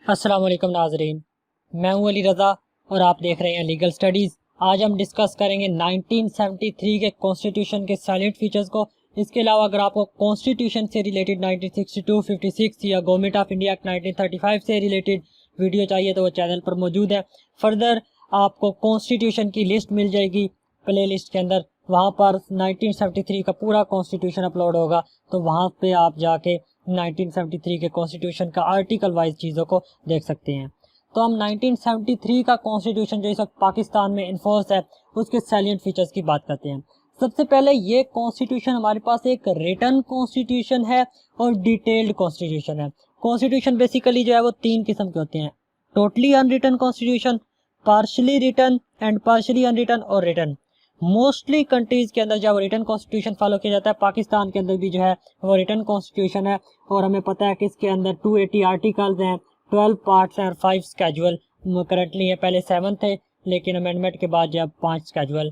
अस्सलाम वालेकुम नाजरीन, मैं हूं अली रज़ा और आप देख रहे हैं लीगल स्टडीज़। आज हम डिस्कस करेंगे 1973 के कॉन्स्टिट्यूशन के साइलेंट फीचर्स को। इसके अलावा अगर आपको कॉन्स्टिट्यूशन से रिलेटेड 1962, 56 या गवर्नमेंट ऑफ इंडिया एक्ट 1935 से रिलेटेड वीडियो चाहिए तो वो चैनल पर मौजूद है। फर्दर आपको कॉन्स्टिट्यूशन की लिस्ट मिल जाएगी प्ले लिस्ट के अंदर, वहाँ पर 1973 का पूरा कॉन्स्टिट्यूशन अपलोड होगा, तो वहाँ पे आप जाके 1973 के कॉन्स्टिट्यूशन का आर्टिकल वाइज चीज़ों को देख सकते हैं। तो हम 1973 का कॉन्स्टिट्यूशन जो इस वक्त पाकिस्तान में इन्फोर्स है उसके सैलिएंट फीचर्स की बात करते हैं। सबसे पहले ये कॉन्स्टिट्यूशन हमारे पास एक रिटन कॉन्स्टिट्यूशन है और डिटेल्ड कॉन्स्टिट्यूशन है। कॉन्स्टिट्यूशन बेसिकली जो है वो तीन किस्म के होते हैं: totally unwritten constitution, partially written and partially unwritten और रिटन। मोस्टली कंट्रीज के अंदर जब रिटन कॉन्स्टिट्यूशन फॉलो किया जाता है, पाकिस्तान के अंदर भी जो है वो रिटन कॉन्स्टिट्यूशन है। और हमें पता है कि इसके अंदर 280 आर्टिकल्स हैं, 12 पार्ट्स हैं और 5 स्केजुअल करंटली है। पहले 7 थे लेकिन अमेंडमेंट के बाद जब 5 स्केजुअल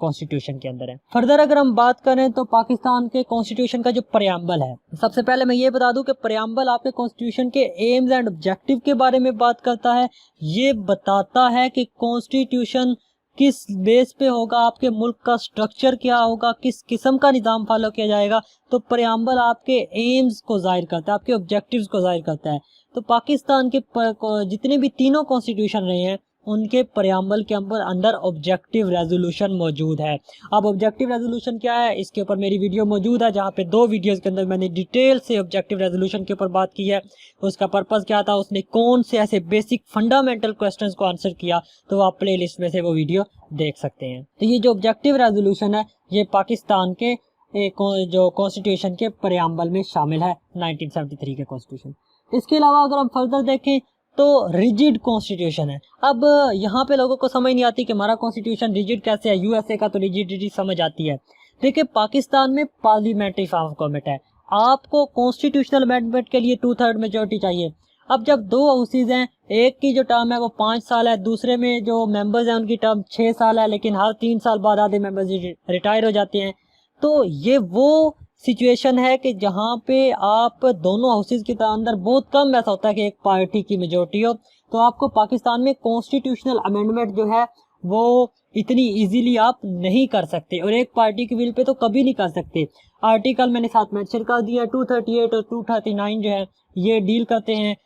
कॉन्स्टिट्यूशन के अंदर है। फर्दर अगर हम बात करें तो पाकिस्तान के कॉन्स्टिट्यूशन का जो प्रेम्बल है, सबसे पहले मैं ये बता दूं कि प्रेम्बल आपके कॉन्स्टिट्यूशन के एम्स एंड ऑब्जेक्टिव के बारे में बात करता है। ये बताता है कि कॉन्स्टिट्यूशन किस बेस पे होगा, आपके मुल्क का स्ट्रक्चर क्या होगा, किस किस्म का निज़ाम फॉलो किया जाएगा। तो प्रेम्बल आपके एम्स को जाहिर करता है, आपके ऑब्जेक्टिव्स को जाहिर करता है। तो पाकिस्तान के जितने भी तीनों कॉन्स्टिट्यूशन रहे हैं उनके प्रेम्बल के अंदर ऑब्जेक्टिव रेजोल्यूशन मौजूद है। अब ऑब्जेक्टिव रेजोल्यूशन क्या है, इसके ऊपर मेरी वीडियो मौजूद है जहाँ पे 2 वीडियोस के अंदर मैंने डिटेल से ऑब्जेक्टिव रेजोल्यूशन के ऊपर बात की है। उसका पर्पस क्या था, उसने कौन से ऐसे बेसिक फंडामेंटल क्वेश्चंस को आंसर किया, तो आप प्ले लिस्ट में से वो वीडियो देख सकते हैं। तो ये जो ऑब्जेक्टिव रेजोल्यूशन है ये पाकिस्तान के जो कॉन्स्टिट्यूशन के प्रेम्बल में शामिल है 1973 के कॉन्स्टिट्यूशन। इसके अलावा अगर हम फर्दर देखें तो रिजिड कॉन्स्टिट्यूशन है। अब यहाँ पे लोगों को समझ नहीं आती कि हमारा कॉन्स्टिट्यूशन रिजिड कैसे है। यूएसए का तो रिजिडिटी समझ आती है। देखिए पाकिस्तान में पार्लियामेंट्री फॉर्म ऑफ गवर्नमेंट है, आपको कॉन्स्टिट्यूशनल अमेंडमेंट के लिए 2/3 मेजोरिटी चाहिए। अब जब 2 हाउसेज हैं, एक की जो टर्म है वो 5 साल है, दूसरे में जो मेंबर्स हैं उनकी टर्म 6 साल है, लेकिन हर 3 साल बाद आधे मेंबर्स रिटायर हो जाते हैं। तो ये वो सिचुएशन है कि जहाँ पे आप दोनों हाउसेज के अंदर बहुत कम ऐसा होता है कि एक पार्टी की मेजोरिटी हो, तो आपको पाकिस्तान में कॉन्स्टिट्यूशनल अमेंडमेंट जो है वो इतनी इजीली आप नहीं कर सकते और एक पार्टी की विल पे तो कभी नहीं कर सकते। आर्टिकल मैंने साथ मेंशन कर दिया, 238 और 239 जो है ये डील करते हैं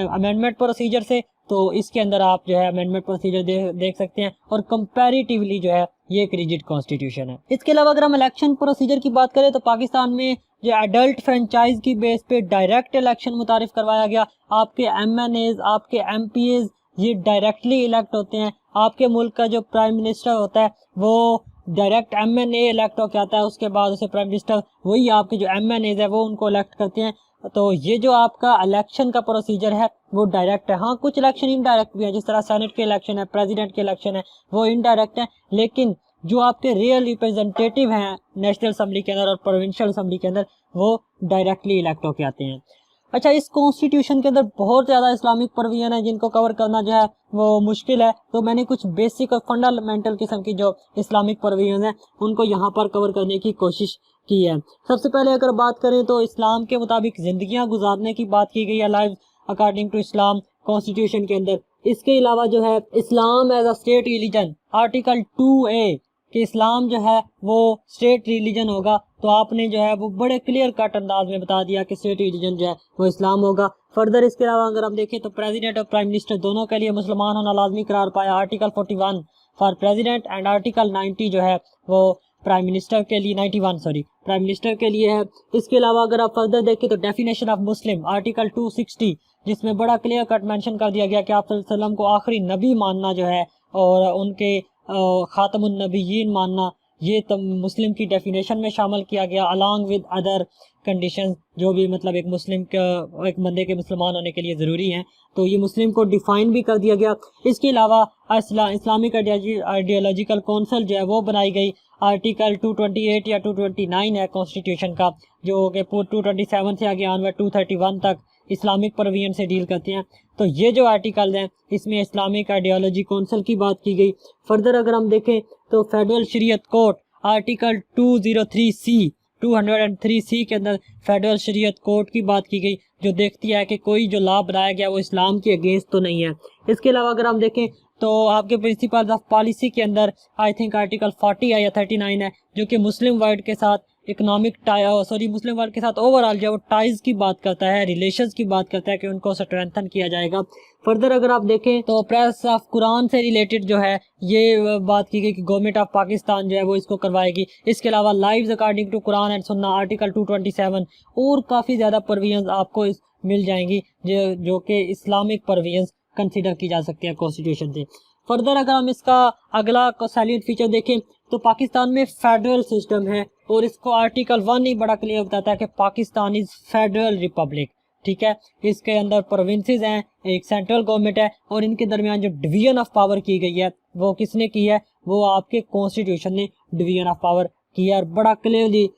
अमेंडमेंट प्रोसीजर से। तो इसके अंदर आप जो है अमेंडमेंट प्रोसीजर देख सकते हैं और कंपैरेटिवली जो है ये एक रिजिड कॉन्स्टिट्यूशन है। इसके अलावा अगर हम इलेक्शन प्रोसीजर की बात करें तो पाकिस्तान में जो एडल्ट फ्रेंचाइज की बेस पे डायरेक्ट इलेक्शन मुतारिफ करवाया गया। आपके एमएनएज, आपके एमपीएज ये डायरेक्टली इलेक्ट होते हैं। आपके मुल्क का जो प्राइम मिनिस्टर होता है वो डायरेक्ट एमएनए इलेक्ट होकर आता है, उसके बाद उसे प्राइम मिनिस्टर, वही आपके जो एमएनएज है वो उनको इलेक्ट करते हैं। तो ये जो आपका इलेक्शन का प्रोसीजर है वो डायरेक्ट है। हाँ, कुछ इलेक्शन इनडायरेक्ट भी है, जिस तरह सेनेट के इलेक्शन है, प्रेसिडेंट के इलेक्शन है, वो इनडायरेक्ट है। लेकिन जो आपके रियल रिप्रेजेंटेटिव हैं नेशनल असेंबली के अंदर और प्रोविंशियल असेंबली के अंदर वो डायरेक्टली इलेक्ट होके आते हैं। अच्छा, इस कॉन्स्टिट्यूशन के अंदर बहुत ज़्यादा इस्लामिक प्रोविजन है जिनको कवर करना जो है वो मुश्किल है। तो मैंने कुछ बेसिक और फंडामेंटल किस्म की जो इस्लामिक प्रोविजन है उनको यहाँ पर कवर करने की कोशिश की है। सबसे पहले अगर बात करें तो इस्लाम के मुताबिक जिंदगियां गुजारने की बात की गई है, live according to Islam constitution के अंदर। इसके अलावा जो है Islam as a state religion, article 2A कि इस्लाम जो है वो स्टेट रिलीजन होगा, तो आपने जो है वो बड़े क्लियर कट अंदाज में बता दिया कि स्टेट रिलीजन जो है वो इस्लाम होगा। फर्दर इसके अलावा अगर हम देखें तो प्रेसिडेंट और प्राइम मिनिस्टर दोनों के लिए मुसलमान होना लाजमी करार पाया, article 41 for president and article 90 जो है वो प्राइम मिनिस्टर के लिए, 91 सॉरी प्राइम मिनिस्टर के लिए है। इसके अलावा अगर आप फर्दर देखें तो डेफिनेशन ऑफ मुस्लिम, आर्टिकल 260 जिसमें बड़ा क्लियर कट मेंशन कर दिया गया कि आप सल्लल्लाहु अलैहि वसल्लम को आखिरी नबी मानना जो है और उनके खातमुन नबीयीन मानना, ये तब मुस्लिम की डेफिनेशन में शामिल किया गया अलॉन्ग विद अदर कंडीशन जो भी मतलब एक मुस्लिम का, एक बंदे के मुसलमान होने के लिए ज़रूरी हैं। तो ये मुस्लिम को डिफाइन भी कर दिया गया। इसके अलावा इस्लामिक आइडियोलॉजिकल काउंसिल जो है वो बनाई गई। आर्टिकल 228 या 229 है कॉन्स्टिट्यूशन का, जो कि 227 से आगे आनवर 231 तक इस्लामिक प्रोविजन से डील करते हैं। तो ये जो आर्टिकल हैं इसमें इस्लामिक आइडियोलॉजी काउंसिल की बात की गई। फर्दर अगर हम देखें तो फेडरल शरीयत कोर्ट, आर्टिकल 203C 203C के अंदर फेडरल शरीयत कोर्ट की बात की गई, जो देखती है कि कोई जो लॉ बनाया गया वो इस्लाम के अगेंस्ट तो नहीं है। इसके अलावा अगर हम देखें तो आपके प्रिंसिपल्स ऑफ पॉलिसी के अंदर आई थिंक आर्टिकल 40 है या 39 है, जो कि मुस्लिम वर्ल्ड के साथ मुस्लिम वर्ल्ड के साथ ओवरऑल जो टाइज की बात करता है, रिलेशंस की बात करता है कि उनको स्ट्रेंथन किया जाएगा। फर्दर अगर आप देखें तो प्रेस ऑफ कुरान से रिलेटेड जो है ये बात की गई कि गवर्नमेंट ऑफ पाकिस्तान जो है वो इसको करवाएगी। इसके अलावा lives according to Quran and Sunnah article 227 और काफ़ी ज़्यादा प्रोविजंस आपको मिल जाएंगी जो कि इस्लामिक प्रोविजंस कंसिडर की जा सकती है कॉन्स्टिट्यूशन से। फर्दर अगर हम इसका अगला सैलिएंट फीचर देखें तो पाकिस्तान में फेडरल सिस्टम है और इसको आर्टिकल 1 ही बड़ा क्लियर बताता है कि पाकिस्तान इज फेडरल रिपब्लिक। ठीक है, इसके अंदर प्रोविंसेस हैं, एक सेंट्रल गवर्नमेंट है और इनके दरमियान जो डिवीजन ऑफ पावर की गई है वो किसने की है, वो आपके कॉन्स्टिट्यूशन ने डिवीजन ऑफ पावर की है और बड़ा क्लियरली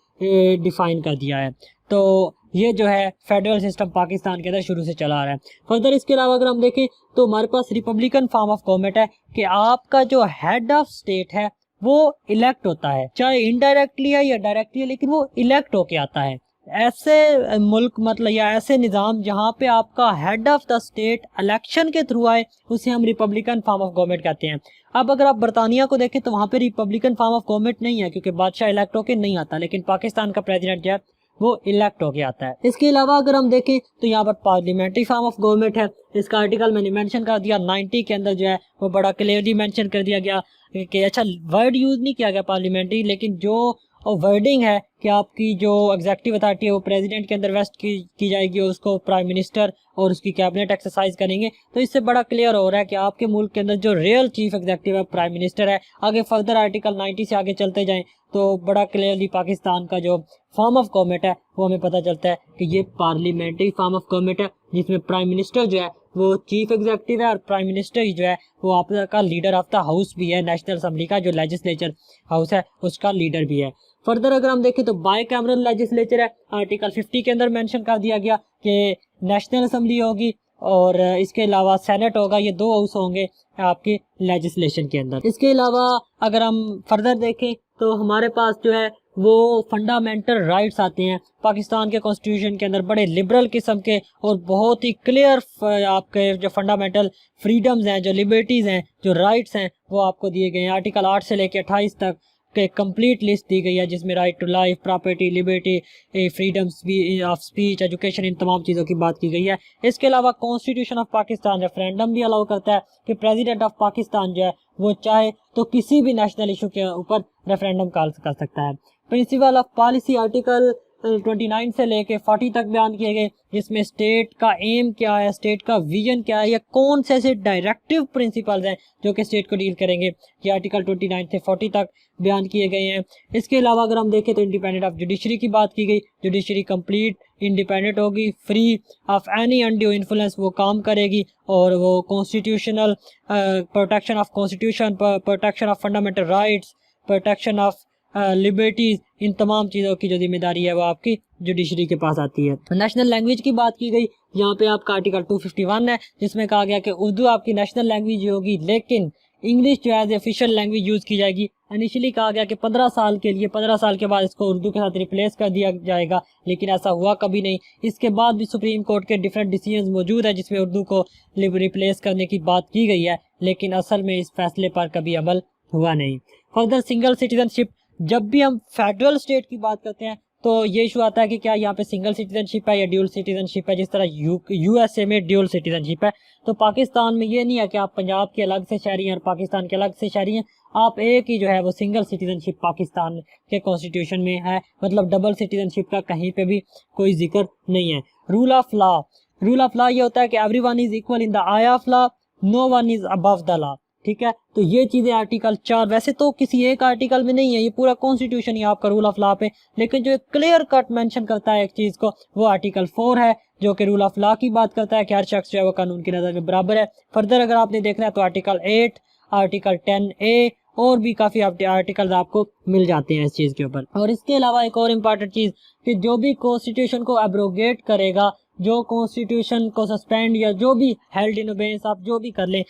डिफाइन कर दिया है। तो ये जो है फेडरल सिस्टम पाकिस्तान के अंदर शुरू से चला आ रहा है। फर्दर इसके अलावा अगर हम देखें तो हमारे पास रिपब्लिकन फॉर्म ऑफ गवर्नमेंट है कि आपका जो हेड ऑफ स्टेट है वो इलेक्ट होता है, चाहे इनडायरेक्टली है या डायरेक्टली है, लेकिन वो इलेक्ट होके आता है। ऐसे मुल्क मतलब या ऐसे निज़ाम जहाँ पे आपका head of the state election के थ्रू आए उसे हम रिपब्लिकन फॉर्म ऑफ गवर्नमेंट कहते हैं। अब अगर आप बरतानिया को देखें तो वहाँ पे रिपब्लिकन फॉर्म ऑफ गवर्नमेंट नहीं है क्योंकि बादशाह इलेक्ट होके नहीं आता, लेकिन पाकिस्तान का प्रेसिडेंट जो है वो इलेक्ट होके आता है। इसके अलावा अगर हम देखें तो यहाँ पर पार्लियामेंट्री फॉर्म ऑफ गवर्नमेंट है। इसका आर्टिकल मैंने मेंशन कर दिया 90 के अंदर जो है वो बड़ा क्लियरली मेंशन कर दिया गया कि अच्छा वर्ड यूज नहीं किया गया पार्लियामेंट्री, लेकिन जो वर्डिंग है कि आपकी जो एग्जेक्टिव अथॉरिटी है वो प्रेसिडेंट के अंदर वेस्ट की जाएगी और उसको प्राइम मिनिस्टर और उसकी कैबिनेट एक्सरसाइज करेंगे। तो इससे बड़ा क्लियर हो रहा है कि आपके मुल्क के अंदर जो रियल चीफ एग्जेक्टिव है प्राइम मिनिस्टर है। आगे फर्दर आर्टिकल 90 से आगे चलते जाएं तो बड़ा क्लियरली पाकिस्तान का जो फॉर्म ऑफ गवर्नमेंट है वो हमें पता चलता है कि ये पार्लियामेंट्री फॉर्म ऑफ गवर्नमेंट है, जिसमें प्राइम मिनिस्टर जो है वो चीफ एग्जेक्टिव है और प्राइम मिनिस्टर ही जो है वो आपका लीडर ऑफ द हाउस भी है, नेशनल असेंबली का जो लेजिस्लेचर हाउस है उसका लीडर भी है। फर्दर अगर हम देखें तो बाई कैमरल लेजिस्लेचर है, आर्टिकल 50 के अंदर मेंशन कर दिया गया कि नेशनल असेंबली होगी और इसके अलावा सेनेट होगा, ये दो हाउस होंगे आपके लेजिस्लेशन के अंदर। इसके अलावा अगर हम फर्दर देखें तो हमारे पास जो है वो फंडामेंटल राइट्स आते हैं पाकिस्तान के कॉन्स्टिट्यूशन के अंदर, बड़े लिबरल किस्म के और बहुत ही क्लियर आपके जो फंडामेंटल फ्रीडम्स हैं, जो लिबर्टीज़ हैं, जो राइट्स हैं वो आपको दिए गए हैं। आर्टिकल 8 से लेकर 28 तक के कंप्लीट लिस्ट दी गई है जिसमें right to life, property, liberty, freedoms of speech, education, इन तमाम चीज़ों की बात की गई है। इसके अलावा कॉन्स्टिट्यूशन ऑफ पाकिस्तान रेफरेंडम भी अलाउ करता है कि प्रेसिडेंट ऑफ पाकिस्तान जो है वो चाहे तो किसी भी नेशनल इशू के ऊपर रेफरेंडम कॉल कर सकता है। प्रिंसिपल ऑफ पॉलिसी आर्टिकल 29 से लेके 40 तक बयान किए गए, जिसमें स्टेट का एम क्या है, स्टेट का विजन क्या है, या कौन से ऐसे डायरेक्टिव प्रिंसिपल्स हैं जो कि स्टेट को डील करेंगे, ये आर्टिकल 29 से 40 तक बयान किए गए हैं। इसके अलावा अगर हम देखें तो इंडिपेंडेंट ऑफ जुडिशरी की बात की गई, जुडिशरी कंप्लीट इंडिपेंडेंट होगी, free of any undue influence वो काम करेगी और वो constitutional protection of constitution, protection of fundamental rights, protection of liberties, इन तमाम चीज़ों की जो जिम्मेदारी है वो आपकी जुडिशरी के पास आती है। नेशनल लैंग्वेज की बात की गई, यहाँ पे आपका आर्टिकल 251 है जिसमें कहा गया कि उर्दू आपकी नेशनल लैंग्वेज होगी, लेकिन इंग्लिश जो है ऑफिशियल लैंग्वेज यूज़ की जाएगी। इनिशियली कहा गया कि 15 साल के लिए, 15 साल के बाद इसको उर्दू के साथ रिप्लेस कर दिया जाएगा, लेकिन ऐसा हुआ कभी नहीं। इसके बाद भी सुप्रीम कोर्ट के डिफरेंट डिसीजंस मौजूद है जिसमें उर्दू को रिप्लेस करने की बात की गई है, लेकिन असल में इस फैसले पर कभी अमल हुआ नहीं। फर्दर सिंगल सिटीजनशिप, जब भी हम फेडरल स्टेट की बात करते हैं तो ये इशू आता है कि क्या यहाँ पे सिंगल सिटीजनशिप है या ड्यूल सिटीजनशिप है, जिस तरह यूएसए में ड्यूल सिटीजनशिप है। तो पाकिस्तान में ये नहीं है कि आप पंजाब के अलग से शहरी हैं और पाकिस्तान के अलग से शहरी हैं, आप एक ही जो है वो सिंगल सिटीजनशिप पाकिस्तान के कॉन्स्टिट्यूशन में है, मतलब डबल सिटीजनशिप का कहीं पे भी कोई जिक्र नहीं है। Rule of law, rule of law ये होता है कि everyone is equal in the eye of law, no one is above the law. ठीक है, तो ये चीज़ें आर्टिकल 4, वैसे तो किसी एक आर्टिकल में नहीं है, ये पूरा कॉन्स्टिट्यूशन ही आपका रूल ऑफ लॉ पे, लेकिन जो क्लियर कट मेंशन करता है एक चीज़ को वो आर्टिकल 4 है जो कि रूल ऑफ लॉ की बात करता है कि हर शख्स जो है वो कानून की नज़र में बराबर है। फर्दर अगर आपने देखना है तो आर्टिकल 8, आर्टिकल 10A और भी काफ़ी आर्टिकल्स आपको मिल जाते हैं इस चीज़ के ऊपर। और इसके अलावा एक और इम्पॉर्टेंट चीज़ कि जो भी कॉन्स्टिट्यूशन को एब्रोगेट करेगा जो कॉन्स्टिट्यूशन को सस्पेंड या जो भी हेल्ड इन अबेयंस आप जो भी कर लें,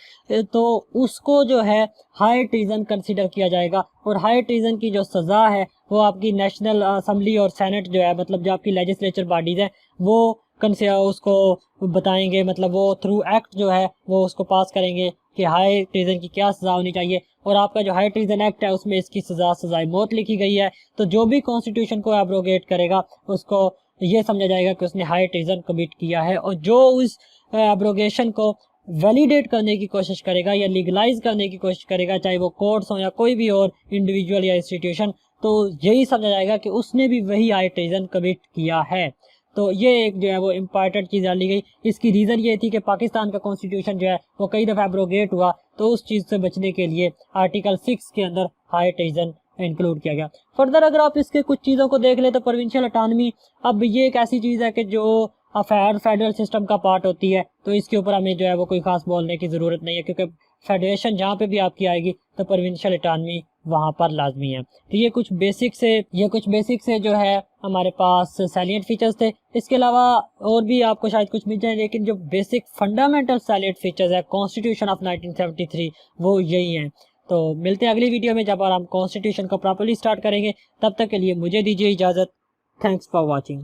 तो उसको जो है हाई ट्रीजन कंसिडर किया जाएगा। और हाई ट्रीजन की जो सज़ा है वो आपकी नेशनल असेंबली और सेनेट जो है, मतलब जो आपकी लेजिस्लेचर बॉडीज हैं, वो उसको बताएंगे, मतलब वो थ्रू एक्ट जो है वो उसको पास करेंगे कि हाई ट्रीजन की क्या सज़ा होनी चाहिए। और आपका जो हाई ट्रीजन एक्ट है उसमें इसकी सज़ाए मौत लिखी गई है। तो जो भी कॉन्स्टिट्यूशन को एब्रोगेट करेगा उसको ये समझा जाएगा कि उसने हाई ट्रीजन कमिट किया है। और जो उस एब्रोगेशन को वैलिडेट करने की कोशिश करेगा या लीगलाइज करने की कोशिश करेगा, चाहे वो कोर्ट्स हो या कोई भी और इंडिविजुअल या इंस्टीट्यूशन, तो यही समझा जाएगा कि उसने भी वही हाई ट्रीजन कमिट किया है। तो ये एक जो है वो इम्पॉर्टेंट चीज़ डाली गई। इसकी रीज़न ये थी कि पाकिस्तान का कॉन्स्टिट्यूशन जो है वो कई दफ़ा एब्रोगेट हुआ, तो उस चीज़ से बचने के लिए आर्टिकल 6 के अंदर हाई ट्रीजन इंक्लूड किया गया। फर्दर अगर आप इसके कुछ चीज़ों को देख ले तो प्रोविंशियल अटानमी, अब ये एक ऐसी चीज़ है कि जो फेडरल सिस्टम का पार्ट होती है, तो इसके ऊपर हमें जो है वो कोई खास बोलने की ज़रूरत नहीं है, क्योंकि फेडरेशन जहाँ पे भी आपकी आएगी तो प्रोविंशियल अटानमी वहाँ पर लाजमी है। तो ये कुछ बेसिक से जो है हमारे पास सैलिएंट फीचर्स थे। इसके अलावा और भी आपको शायद कुछ मिल जाए, लेकिन जो बेसिक फंडामेंटल सैलिएंट फीचर्स है कॉन्स्टिट्यूशन ऑफ 1973 वो यही हैं। तो मिलते हैं अगली वीडियो में जब हम कॉन्स्टिट्यूशन को प्रॉपर्ली स्टार्ट करेंगे। तब तक के लिए मुझे दीजिए इजाज़त। Thanks for watching.